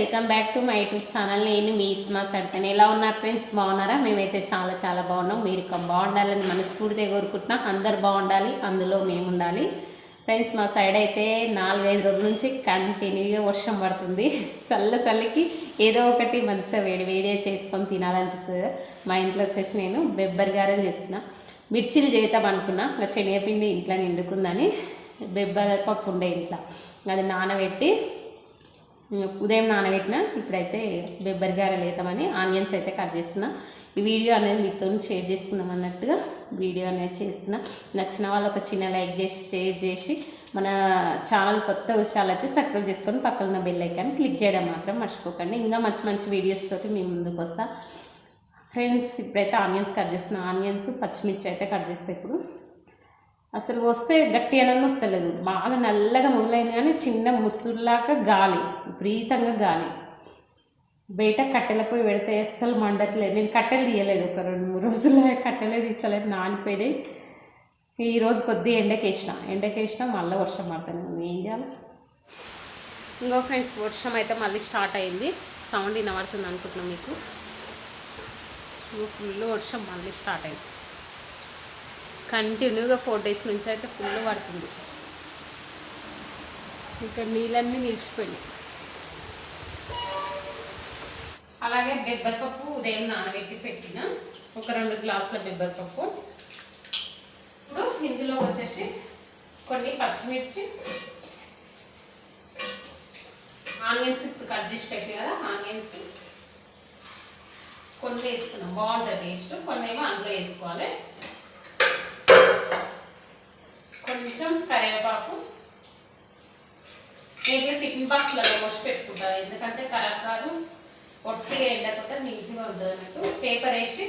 Welcome back to my YouTube channel. నేను మీ ఇస్మా సర్తన్. ఎలా ఉన్నారు ఫ్రెండ్స్? బాగున్నారా? మేమైతే చాలా చాలా బాగున్నాం. మీరు ఇంకా బాగుండాలని మనస్ఫూర్తిగా కోరుకుంటున్నా. అందరు బాగుండాలి, అందులో మేము ఉండాలి. ఫ్రెండ్స్, మా సైడ్ అయితే 4-5 రోజుల నుంచి కంటిన్యూగా వర్షం పడుతుంది. చల్లకి ఏదో ఒకటి మంచిగా వేడి చేసుకొని తినాలనిపిస్తుంది. మా ఇంట్లో వచ్చేసి నేను బెబ్బర్ గారెలు చేస్తున్నా. మిర్చీలు చేద్దాం అనుకున్నా, నా శనగపిండి ఇంట్లో నిండుకుందని బెబ్బర్ పప్పు ఉండే ఇంట్లో అది నానబెట్టి ఉదయం నానబెట్టిన. ఇప్పుడైతే బెబ్బర్ గారెలు వేద్దామని ఆనియన్స్ అయితే కట్ చేస్తున్నా. ఈ వీడియో అనేది మీతో షేర్ చేసుకుందాం అన్నట్టుగా వీడియో అనేది చేస్తున్నా. నచ్చిన వాళ్ళు ఒక చిన్న లైక్ చేసి షేర్ చేసి మన ఛానల్ కొత్త విషయాలు అయితే సబ్స్క్రైబ్ చేసుకొని పక్కన ఉన్న బెల్ ఐకాన్ క్లిక్ చేయడం మాత్రం మర్చిపోకండి. ఇంకా మంచి వీడియోస్ తోటి మీ ముందుకు వస్తా. ఫ్రెండ్స్, ఇప్పుడైతే ఆనియన్స్ కట్ చేస్తున్నా. ఆనియన్స్ పచ్చిమిర్చి అయితే కట్ చేస్తాయి. ఇప్పుడు అసలు వస్తే గట్టి అనని వస్తలేదు, బాగా నల్లగా మొదలైంది కానీ చిన్న ముసురులాగా గాలి, విపరీతంగా గాలి. బయట కట్టెల పోయి పెడితే అస్సలు మండట్లేదు. నేను కట్టెలు తీయలేదు, ఒక 2-3 రోజులు కట్టెలే తీస్తలేదు, నానిపోయినాయి. ఈరోజు కొద్దిగా ఎండకేసిన మళ్ళీ వర్షం పడుతుంది. ఏం చేయాలి? ఇంకో ఫ్రెండ్స్, వర్షం అయితే మళ్ళీ స్టార్ట్ అయింది. సౌండ్ వినబడుతుంది అనుకుంటున్నాం మీకు. ఫుల్ వర్షం మళ్ళీ స్టార్ట్ అయింది. కంటిన్యూగా 4 days నుంచి అయితే ఫుల్ పడుతుంది. ఇక్కడ నీళ్ళన్నీ నిలిచిపోయినాయి. అలాగే బెబ్బరపప్పు ఉదయం నానబెట్టి పెట్టిన ఒక 2 గ్లాసుల బెబ్బరపప్పు. ఇప్పుడు ఇందులో వచ్చేసి కొన్ని పచ్చిమిర్చి, ఆనియన్స్ ఇప్పుడు కట్ చేసి పెట్టి కదా, ఆనియన్స్ కొన్ని వేస్తున్నాం, బాగుంటుంది టేస్ట్. కొన్ని ఏమో అందులో వేసుకోవాలి. కొంచెం కరివేపాకు. నేను టిఫిన్ బాక్స్లలో పోసి పెట్టుకుంటాను, ఎందుకంటే ఖరాబ్ కాదు, ఒట్టిగా ఎండకుండా నీట్గా ఉంటుంది అన్నట్టు. పేపర్ వేసి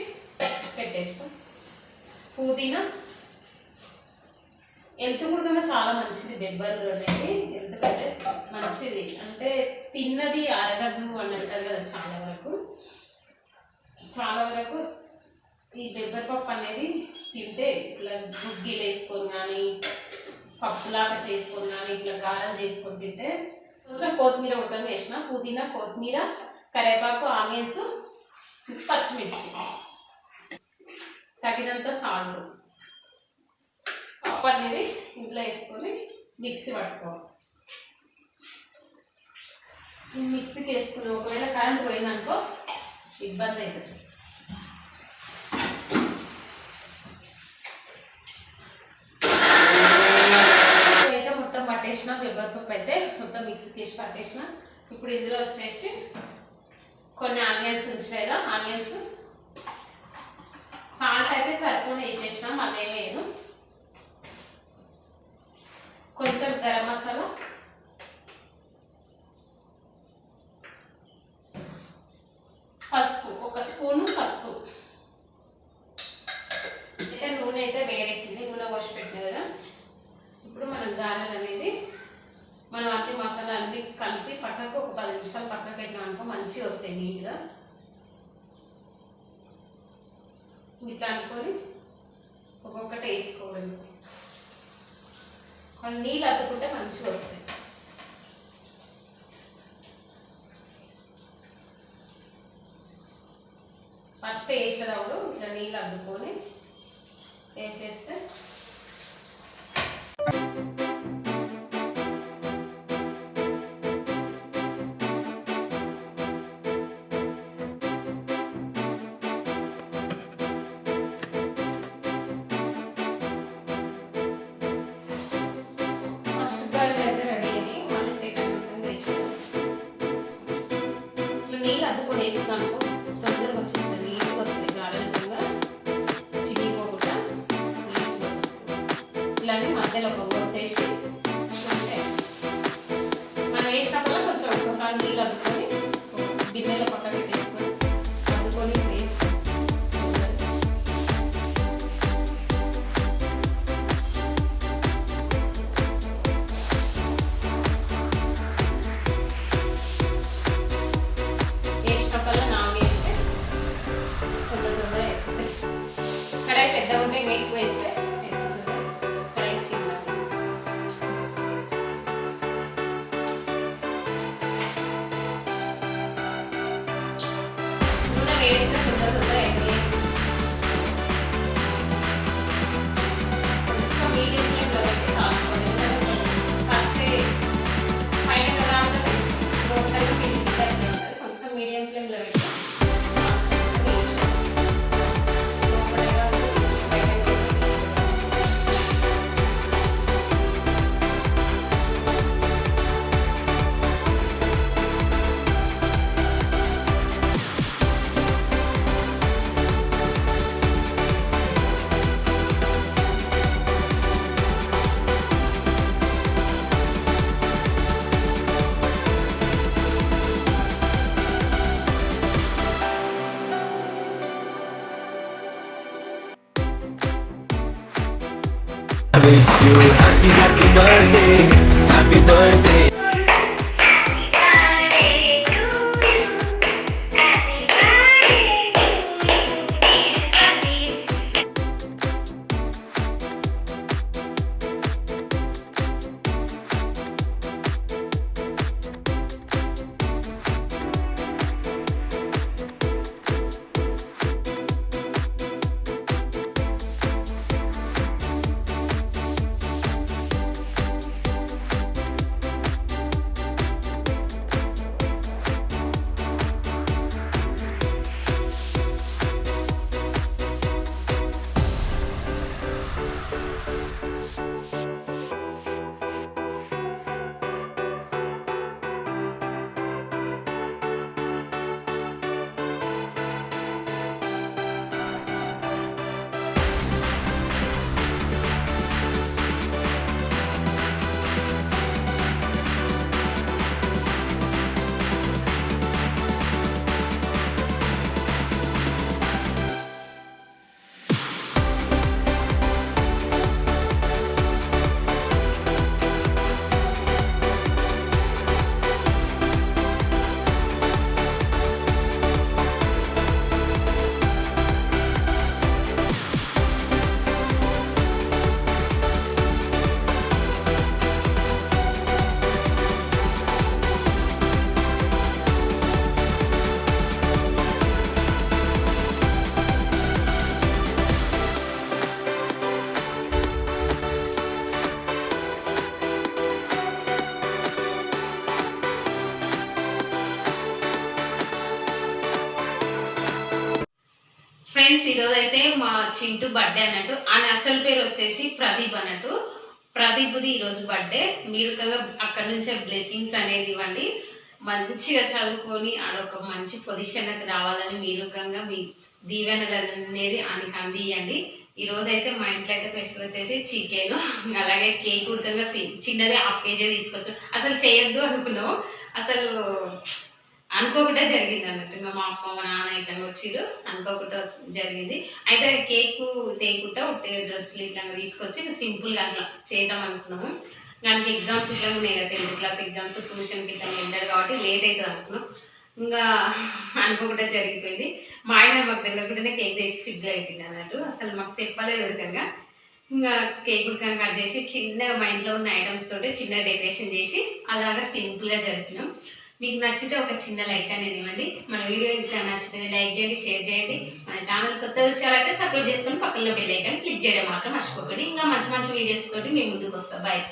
పెట్టేస్తాం. పుదీనా హెల్త్ కూడా చాలా మంచిది బెబ్బర్ అనేది, ఎందుకంటే మంచిది అంటే తిన్నది అరగదు అని అంటారు కదా. చాలా వరకు ఈ బెబ్బర్ పప్పు అనేది తింటే ఇట్లా గుడ్డీలు వేసుకొని కానీ పప్పులాగా చేసుకొని కానీ ఇట్లా గారెలు చేసుకొని తింటే. కొంచెం కొత్తిమీర ఉడకని వేసిన, పుదీనా, కొత్తిమీర, కరివేపాకు, ఆనియన్స్, పచ్చిమిర్చి, తగినంత సాల్ట్. పప్పు అనేది ఇంట్లో వేసుకొని మిక్సీ పట్టుకోవాలి. మిక్సీకి వేసుకుని ఒకవేళ కరెంట్ పోయిందనుకో ఇబ్బంది అవుతుంది. పట్టేసిన బెబ్బరపప్పు అయితే మొత్తం మిక్సీకి వేసి పట్టేసిన. ఇప్పుడు ఇందులో వచ్చేసి కొన్ని ఆనియన్స్ ఉంచాయి కదా, ఆనియన్స్, సాల్ట్ అయితే సరిపోని వేసేసిన, మళ్ళీ వేయను. కొంచెం గరం మసాలా, పసుపు, 1 స్పూను పసుపు. అయితే నూనె అయితే వేడెక్కింది, నూనె పోసి పెట్టిన కదా. ఇప్పుడు మనం గారెలు అనేది మనం అన్ని మసాలా అన్నీ కలిపి పక్కకు ఒక 10 నిమిషాలు పక్కకు పెట్టినాం అనుకో మంచిగా వస్తాయి నీట్గా. ఇట్లా అనుకొని ఒక్కొక్కటి వేసుకోవాలి. కొన్ని నీళ్ళు అద్దుకుంటే మంచిగా వస్తాయి. ఫస్ట్ వేసేటప్పుడు ఇట్లా నీళ్ళు అద్దుకొని వేసేస్తే నీళ్ళు అద్దుకొని వేసుకున్నాను తొందరగా వచ్చేస్తుంది, నీట్గా వస్తాయి గారెలు కూడా చినిగిపోకుండా నీట్గా వచ్చేస్తుంది. ఇలాంటి మధ్యలో ఒక వచ్చేసి మనం వేసినప్పుడు కొంచెం ఒక్కసారి నీళ్ళు అద్దుకొని గిన్నెలో పక్క పెట్టేసుకొని అద్దుకొని వేసి పెద్దగా ఉంటే ఎక్కువ వేస్తే ఫ్రై చిన్న. వేస్తే తొందర అయిపోయి కొంచెం మీడియం ఫ్లేమ్లో పెట్టి కాల్చుకోవాలి. ఫస్ట్ పైన కదా ఉంటుంది లోపల పిండి ఉంటుంది, కొంచెం మీడియం ఫ్లేమ్లో పెట్టి I wish you happy birthday, happy birthday. Friends ఈరోజు అయితే మా చింటూ బర్త్డే అన్నట్టు, ఆయన అసలు పేరు వచ్చేసి ప్రదీప్ అన్నట్టు. ప్రదీప్ది ఈరోజు బర్త్డే. మీరు కదా అక్కడ నుంచే బ్లెస్సింగ్స్ అనేది ఇవ్వండి, మంచిగా చదువుకొని ఆడొక మంచి పొజిషన్కి రావాలని మీరు మీ దీవెనలు అనేది ఆయనకి అందియండి. ఈరోజు అయితే మా ఇంట్లో అయితే స్పెషల్ వచ్చేసి చికెన్, అలాగే కేక్ ఉడకంగా చిన్నది 1/2 kg తీసుకొచ్చు. అసలు చేయొద్దు అనుకున్నాము, అసలు అనుకోకుండా జరిగింది అన్నట్టు. ఇంకా మా అమ్మ మా నాన్న ఇట్లా వచ్చిర్రు, అనుకోకుండా జరిగింది. అయితే కేక్ తేయకుండా డ్రెస్సులు ఇట్లా తీసుకొచ్చి సింపుల్గా అట్లా చేద్దాం అనుకున్నాము. దానికి ఎగ్జామ్స్ ఇట్లా ఉన్నాయి కదా, 10th క్లాస్ ఎగ్జామ్స్, ట్యూషన్కి ఇట్లా వెళ్ళారు కాబట్టి లేట్ అవుతుంది అనుకున్నాం. ఇంకా అనుకోకుండా జరిగిపోయింది. మా ఆయన మాకు తెలియకుండానే కేక్ తెచ్చి ఫ్రిడ్జ్లో పెట్టింది అన్నట్టు, అసలు మాకు తెప్పలేదు విధంగా. ఇంకా కేక్ ఉడకని కట్ చేసి చిన్నగా మా ఇంట్లో ఉన్న ఐటమ్స్ తోటి చిన్న డెకరేషన్ చేసి అలాగా సింపుల్గా జరిపినాం. మీకు నచ్చితే ఒక చిన్న లైక్ అనేది ఇవ్వండి. మన వీడియో ఇంకా నచ్చితే లైక్ చేయండి, షేర్ చేయండి. మన ఛానల్ కొత్త విషయాలు అయితే సబ్స్క్రైబ్ చేసుకొని పక్కన బెల్ ఐకాన్ క్లిక్ చేయడం మాత్రం మర్చిపోకండి. ఇంకా మంచి మంచి వీడియోస్ తోటి మేము ముందుకు వస్తాం. బాయ్.